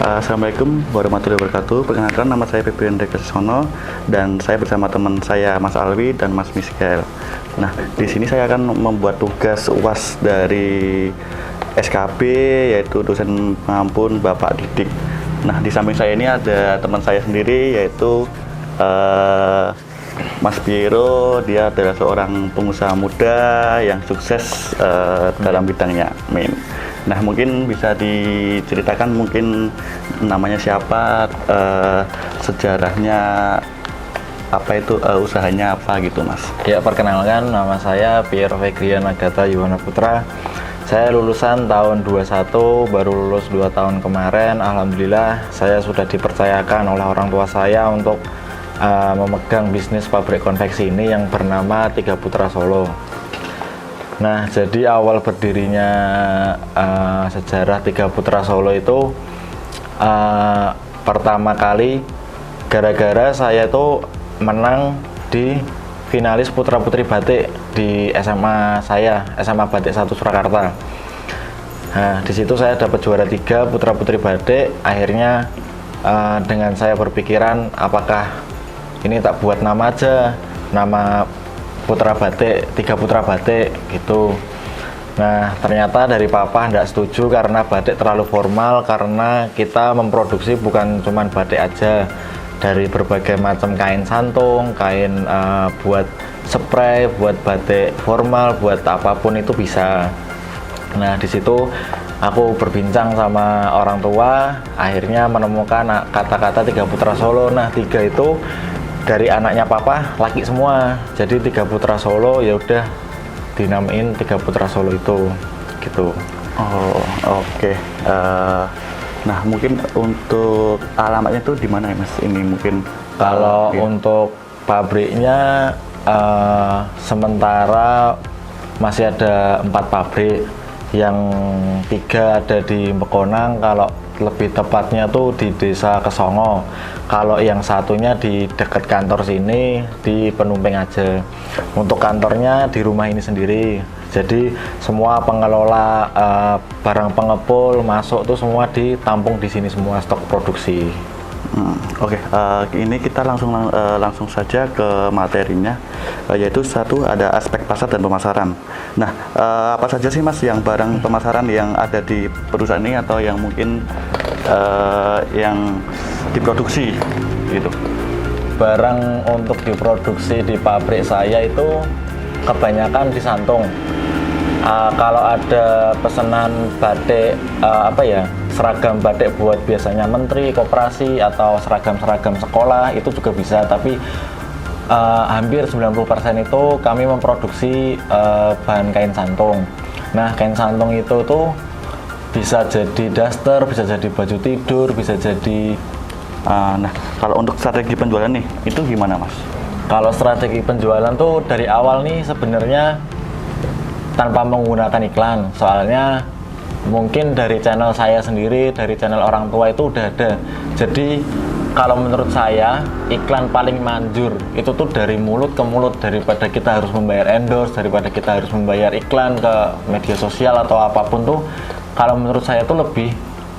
Assalamualaikum warahmatullahi wabarakatuh. Perkenalkan, nama saya Pepi Hendrik Kesono dan saya bersama teman saya Mas Alwi dan Mas Miskael. Nah, di sini saya akan membuat tugas UAS dari SKB, yaitu dosen pengampun Bapak Didik. Nah, di samping saya ini ada teman saya sendiri, yaitu Mas Piero. Dia adalah seorang pengusaha muda yang sukses dalam bidangnya. Amin. Nah, mungkin bisa diceritakan mungkin namanya siapa, sejarahnya apa itu, usahanya apa gitu, Mas. Ya, perkenalkan, nama saya Piero Fegrian Agatha Yuwana Putra. Saya lulusan tahun 21, baru lulus 2 tahun kemarin. Alhamdulillah, saya sudah dipercayakan oleh orang tua saya untuk memegang bisnis pabrik konveksi ini yang bernama Tiga Putra Solo. Nah, jadi awal berdirinya sejarah Tiga Putra Solo itu pertama kali gara-gara saya itu menang di finalis Putra Putri Batik di SMA saya, SMA Batik 1 Surakarta. Nah, di situ saya dapat juara 3 Putra Putri Batik. Akhirnya dengan saya berpikiran, apakah ini tak buat nama aja, nama Putra Batik, Tiga Putra Batik gitu. Nah, ternyata dari papa tidak setuju karena batik terlalu formal, karena kita memproduksi bukan cuma batik aja, dari berbagai macam kain santung, kain buat spray, buat batik formal, buat apapun itu bisa. Nah, di situ aku berbincang sama orang tua, akhirnya menemukan kata-kata Tiga Putra Solo. Nah, tiga itu dari anaknya papa laki semua, jadi Tiga Putra Solo, ya udah dinamain Tiga Putra Solo itu gitu. Oh, oke. Nah, mungkin untuk alamatnya itu di mana ya, Mas? Ini mungkin kalau untuk pabriknya sementara masih ada 4 pabrik, yang 3 ada di Mekonang, kalau lebih tepatnya tuh di Desa Kesongo. Kalau yang satunya di dekat kantor sini, di Penumpang aja. Untuk kantornya di rumah ini sendiri. Jadi semua pengelola barang pengepul masuk tuh semua ditampung di sini semua, stok produksi. Oke. Ini kita langsung saja ke materinya, yaitu satu ada aspek pasar dan pemasaran. Nah, apa saja sih, Mas, yang barang pemasaran yang ada di perusahaan ini atau yang mungkin yang diproduksi gitu? Barang untuk diproduksi di pabrik saya itu kebanyakan di Santung. Kalau ada pesanan batik, seragam batik buat biasanya menteri, koperasi, atau seragam-seragam sekolah, itu juga bisa. Tapi hampir 90% itu kami memproduksi bahan kain santung. Nah, kain santung itu tuh bisa jadi daster, bisa jadi baju tidur, bisa jadi nah, kalau untuk strategi penjualan nih, itu gimana, Mas? Kalau strategi penjualan tuh dari awal nih sebenarnya tanpa menggunakan iklan. Soalnya mungkin dari channel saya sendiri, dari channel orang tua itu udah ada. Jadi kalau menurut saya iklan paling manjur itu tuh dari mulut ke mulut, daripada kita harus membayar endorse, daripada kita harus membayar iklan ke media sosial atau apapun tuh. Kalau menurut saya tuh lebih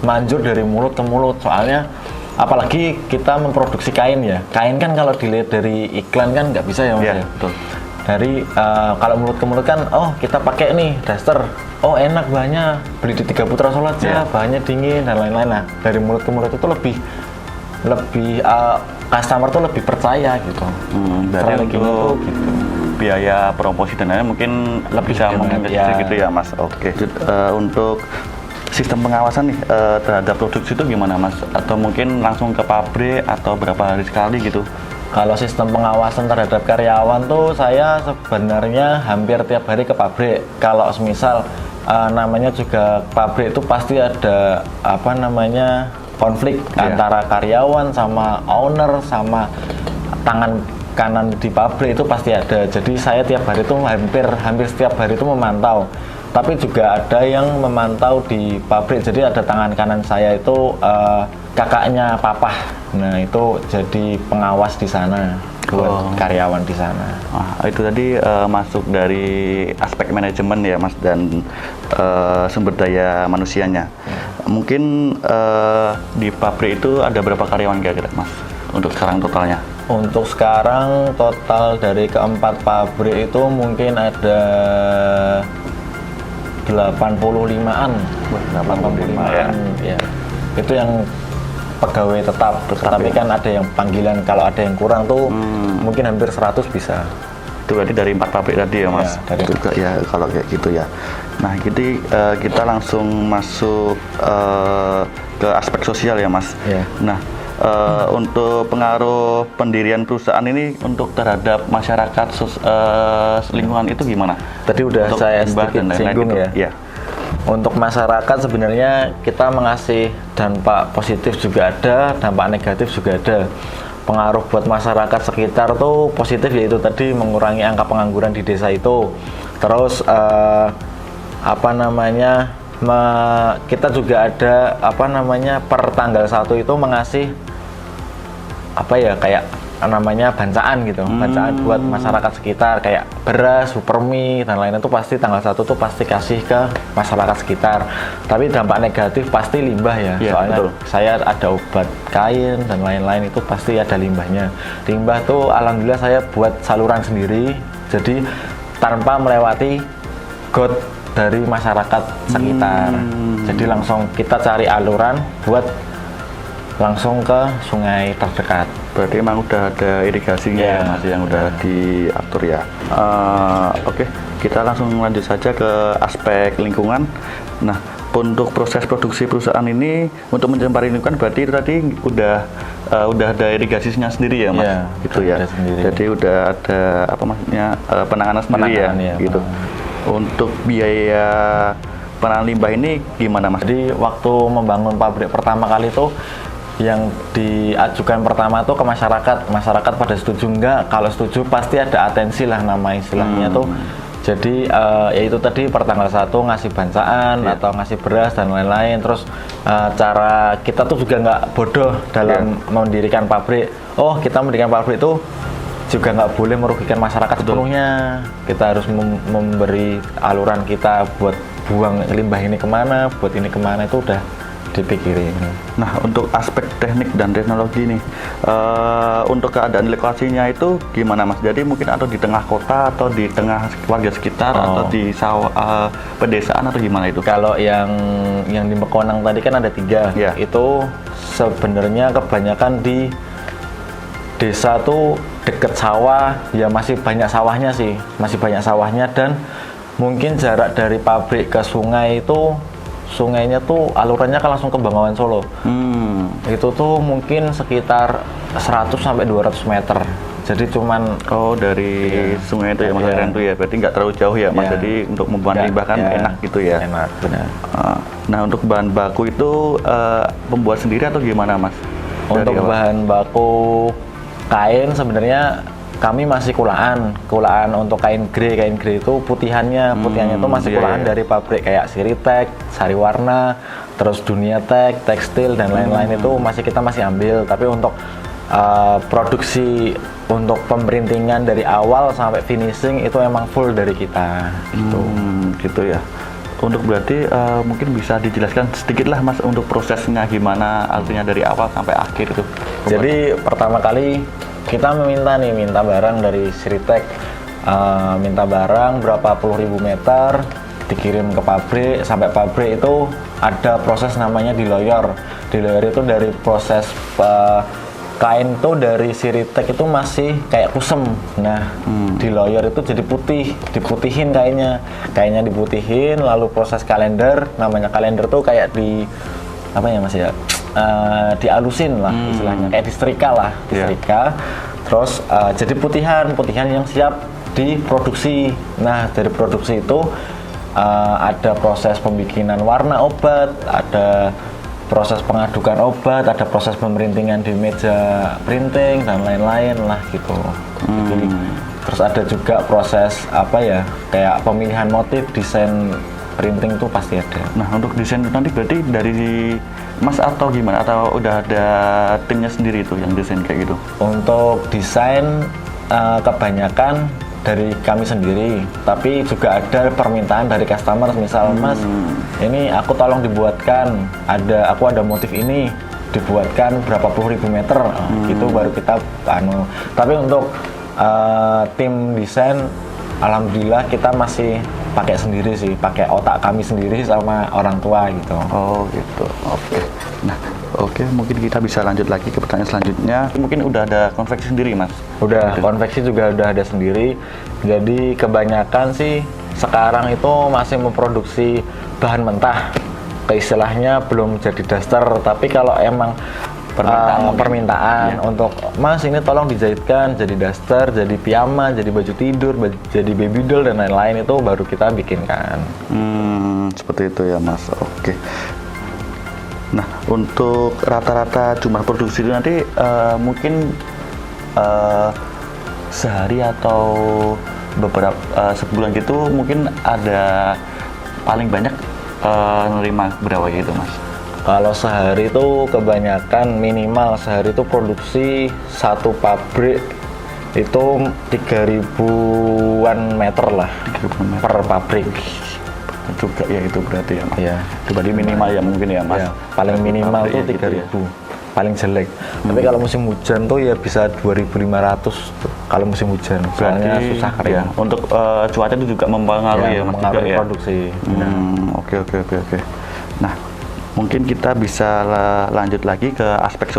manjur dari mulut ke mulut. Soalnya apalagi kita memproduksi kain ya. Kain kan kalau dilihat dari iklan kan nggak bisa ya, Mas. Yeah, betul. Dari kalau mulut ke mulut kan, oh kita pakai nih daster, oh enak bahannya, beli di Tiga Putra Solo aja, bahannya dingin dan lain-lain. Nah, dari mulut ke mulut itu lebih customer tuh lebih percaya gitu. Berarti untuk gitu, biaya promosi dan lain-lain mungkin lebih bisa menghemat gitu ya, Mas. Oke. Untuk sistem pengawasan nih terhadap produksi itu gimana, Mas? Atau mungkin langsung ke pabrik atau berapa hari sekali gitu? Kalau sistem pengawasan terhadap karyawan tuh saya sebenarnya hampir tiap hari ke pabrik. Kalau semisal namanya juga pabrik itu pasti ada konflik antara karyawan sama owner sama tangan kanan di pabrik, itu pasti ada. Jadi saya tiap hari itu hampir setiap hari itu memantau. Tapi juga ada yang memantau di pabrik. Jadi ada tangan kanan saya itu kakaknya papa. Nah, itu jadi pengawas di sana. buat karyawan di sana. Itu tadi masuk dari aspek manajemen ya Mas, dan sumber daya manusianya. Mungkin di pabrik itu ada berapa karyawan kira-kira Mas untuk sekarang totalnya? Untuk sekarang total dari keempat pabrik itu mungkin ada 85-an. 85-an ya. Itu yang pegawai tetap, tapi kan ada yang panggilan, kalau ada yang kurang tuh mungkin hampir 100 bisa. Itu berarti dari 4 pabrik tadi ya Mas? Ya, juga ya kalau kayak gitu ya. Nah jadi kita langsung masuk ke aspek sosial ya Mas. Ya. Nah untuk pengaruh pendirian perusahaan ini untuk terhadap masyarakat lingkungan itu gimana? Tadi udah untuk saya sedikit singgung gitu. ya. Untuk masyarakat sebenarnya kita mengasih dampak positif juga ada, dampak negatif juga ada. Pengaruh buat masyarakat sekitar tuh positif, yaitu tadi mengurangi angka pengangguran di desa itu. Terus kita juga ada per tanggal 1 itu mengasih kayak bancaan gitu, bancaan buat masyarakat sekitar kayak beras, supermi dan lain-lain, itu pasti tanggal 1 tuh pasti kasih ke masyarakat sekitar. Tapi dampak negatif pasti limbah ya, soalnya betul. Saya ada obat kain dan lain-lain, itu pasti ada limbahnya. Limbah tuh alhamdulillah saya buat saluran sendiri, jadi tanpa melewati got dari masyarakat sekitar. Jadi langsung kita cari aluran buat langsung ke sungai terdekat. Berarti emang udah ada irigasinya ya Mas, yang udah diatur ya. Oke, kita langsung lanjut saja ke aspek lingkungan. Nah, untuk proses produksi perusahaan ini untuk mencemari lingkungan berarti itu tadi udah ada irigasinya sendiri ya Mas, gitu ya. Jadi udah ada penanganan sendiri ya, gitu. Untuk biaya penanganan limbah ini gimana Mas? Jadi waktu membangun pabrik pertama kali itu yang diajukan pertama tuh ke masyarakat pada setuju enggak. Kalau setuju pasti ada atensi lah nama istilahnya tuh. Jadi yaitu tadi per tanggal 1 ngasih bancaan atau ngasih beras dan lain-lain. Terus cara kita tuh juga nggak bodoh dalam mendirikan pabrik. Kita mendirikan pabrik itu juga nggak boleh merugikan masyarakat sepenuhnya. Kita harus memberi aluran kita buat buang limbah ini kemana, buat ini kemana, itu udah dipikirin. Nah, untuk aspek teknik dan teknologi nih, untuk keadaan lokasinya itu gimana Mas? Jadi mungkin atau di tengah kota atau di tengah warga sekitar atau di sawah pedesaan atau gimana itu? Kalau yang di Mekonang tadi kan ada 3, itu sebenarnya kebanyakan di desa tuh deket sawah, ya masih banyak sawahnya sih, dan mungkin jarak dari pabrik ke sungai itu, sungainya tuh alurannya kan langsung ke Bengawan Solo. Itu tuh mungkin sekitar 100 sampai 200 meter. Jadi cuman dari sungai itu ya Mas Arian tuh ya, berarti nggak terlalu jauh ya Mas. Jadi untuk membuang limbah kan enak gitu ya. Enak, benar. Nah, untuk bahan baku itu pembuat sendiri atau gimana Mas? Untuk bahan baku kain sebenarnya kami masih kulaan untuk kain grey itu putihannya itu masih kulaan dari pabrik kayak Siritek, Sariwarna, terus Dunia Tek, Tekstil dan lain-lain itu kita masih ambil. Tapi untuk produksi untuk pemerintingan dari awal sampai finishing itu emang full dari kita gitu ya. Untuk berarti mungkin bisa dijelaskan sedikit lah Mas untuk prosesnya gimana, artinya dari awal sampai akhir itu. Jadi pertama kali kita minta barang dari Siritek, minta barang berapa puluh ribu meter, dikirim ke pabrik. Sampai pabrik itu ada proses namanya diloyor. Diloyor itu dari proses kain tuh dari Siritek itu masih kayak kusem. Nah, diloyor itu jadi putih, diputihin kainnya diputihin, lalu proses kalender. Namanya kalender tuh kayak dialusin lah istilahnya, kayak disetrika. Terus jadi putihan yang siap diproduksi. Nah, dari produksi itu ada proses pembikinan warna obat, ada proses pengadukan obat, ada proses pemerintingan di meja printing dan lain-lain lah gitu. Jadi, terus ada juga proses kayak pemilihan motif, desain printing itu pasti ada. Nah, untuk desain nanti berarti dari Mas atau gimana? Atau udah ada timnya sendiri tuh yang desain kayak gitu? Untuk desain kebanyakan dari kami sendiri, tapi juga ada permintaan dari customer, misal Mas, ini aku tolong dibuatkan, aku ada motif ini, dibuatkan berapa puluh ribu meter, gitu baru kita Tapi untuk tim desain, alhamdulillah kita masih pakai sendiri sih, pakai otak kami sendiri sama orang tua gitu. Oh gitu, oke. Nah, oke, mungkin kita bisa lanjut lagi ke pertanyaan selanjutnya. Mungkin udah ada konveksi sendiri, Mas? Udah, konveksi juga udah ada sendiri. Jadi kebanyakan sih sekarang itu masih memproduksi bahan mentah. Istilahnya belum jadi daster, tapi kalau emang permintaan untuk Mas ini tolong dijahitkan jadi daster, jadi piyama, jadi baju tidur, jadi baby doll dan lain-lain, itu baru kita bikinkan. Seperti itu ya Mas. Oke. Nah, untuk rata-rata jumlah produksi itu nanti mungkin sehari atau beberapa sebulan gitu mungkin ada paling banyak nerima berapa gitu Mas? Kalau sehari itu kebanyakan minimal sehari itu produksi satu pabrik itu 3.000-an meter lah, 3.000 meter per pabrik. Juga ya itu berarti ya Mas? Iya. Berarti minimal ya mungkin ya Mas? Ya, paling minimal tuh 3.000, gitu ya? Paling jelek. Tapi kalau musim hujan tuh ya bisa 2.500 tuh, kalau musim hujan. Soalnya susah kering. Ya, untuk cuaca itu juga mempengaruhi ya Mas? Mempengaruhi juga, produksi. Oke. Nah, mungkin kita bisa lanjut lagi ke aspek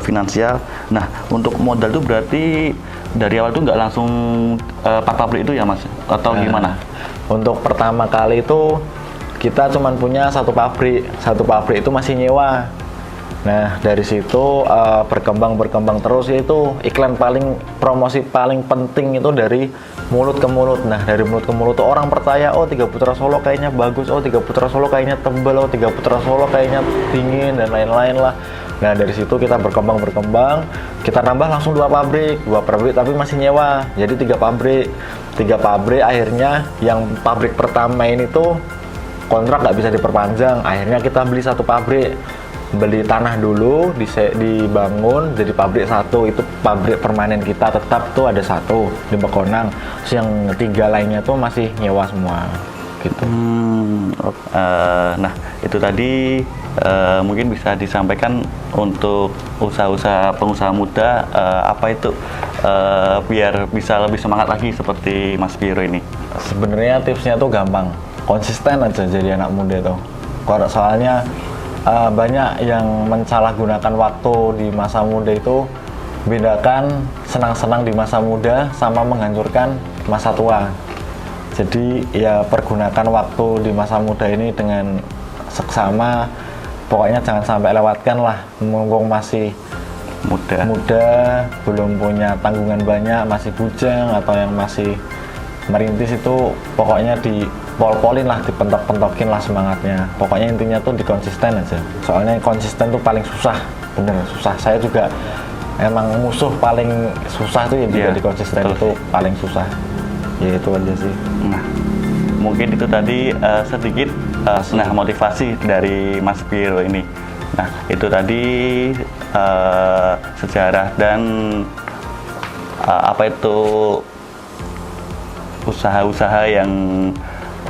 finansial. Nah, untuk modal itu berarti dari awal itu nggak langsung 4 pabrik itu ya Mas? Atau gimana? Untuk pertama kali itu kita cuma punya satu pabrik itu masih nyewa. Nah dari situ berkembang terus, yaitu iklan promosi paling penting itu dari mulut ke mulut. Nah dari mulut ke mulut tuh orang percaya, oh 3 Putra Solo kayaknya bagus, oh 3 Putra Solo kayaknya tebal, oh 3 Putra Solo kayaknya dingin dan lain-lain lah. Nah dari situ kita berkembang, kita nambah langsung 2 pabrik tapi masih nyewa, jadi 3 pabrik. Akhirnya yang pabrik pertama ini tuh kontrak nggak bisa diperpanjang, akhirnya kita beli 1 pabrik, beli tanah dulu, dibangun jadi pabrik 1, itu pabrik permanen kita tetap tuh ada 1 di Bekonang. Terus yang 3 lainnya tuh masih nyewa semua gitu. Nah itu tadi mungkin bisa disampaikan untuk pengusaha muda apa itu biar bisa lebih semangat lagi seperti Mas Viro ini. Sebenarnya tipsnya tuh gampang, konsisten aja jadi anak muda tuh. Soalnya banyak yang mensalahgunakan waktu di masa muda itu. Bedakan senang-senang di masa muda sama menghancurkan masa tua. Jadi ya pergunakan waktu di masa muda ini dengan seksama, pokoknya jangan sampai lewatkan lah, mumpung masih muda, belum punya tanggungan banyak, masih bujang atau yang masih merintis, itu pokoknya dipol-polin lah, dipentok-pentokin lah semangatnya. Pokoknya intinya tuh dikonsisten aja, soalnya konsisten tuh paling susah, bener susah. Saya juga emang musuh paling susah tuh ya, jadi konsisten itu paling susah. Ya itu aja sih. Nah, mungkin itu tadi sedikit motivasi dari Mas Viro ini. Nah, itu tadi sejarah dan apa itu usaha-usaha yang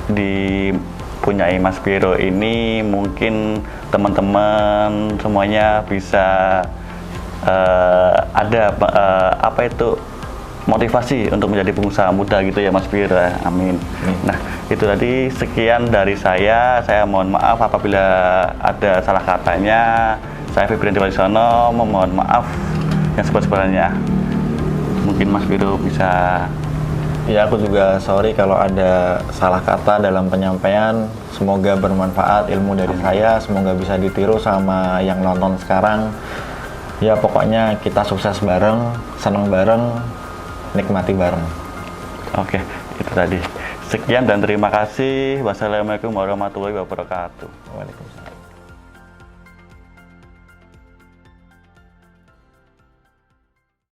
dipunyai Mas Viro ini. Mungkin teman-teman semuanya bisa ada apa itu motivasi untuk menjadi pengusaha muda gitu ya Mas Viro. Amin. Nah itu tadi sekian dari saya mohon maaf apabila ada salah katanya. Saya Febrian Diwalisono memohon maaf yang sebenarnya. Mungkin Mas Viro bisa. Ya aku juga sorry kalau ada salah kata dalam penyampaian. Semoga bermanfaat ilmu dari saya, semoga bisa ditiru sama yang nonton sekarang. Ya pokoknya kita sukses bareng, senang bareng, nikmati bareng. Oke, itu tadi. Sekian dan terima kasih. Wassalamualaikum warahmatullahi wabarakatuh. Waalaikumsalam.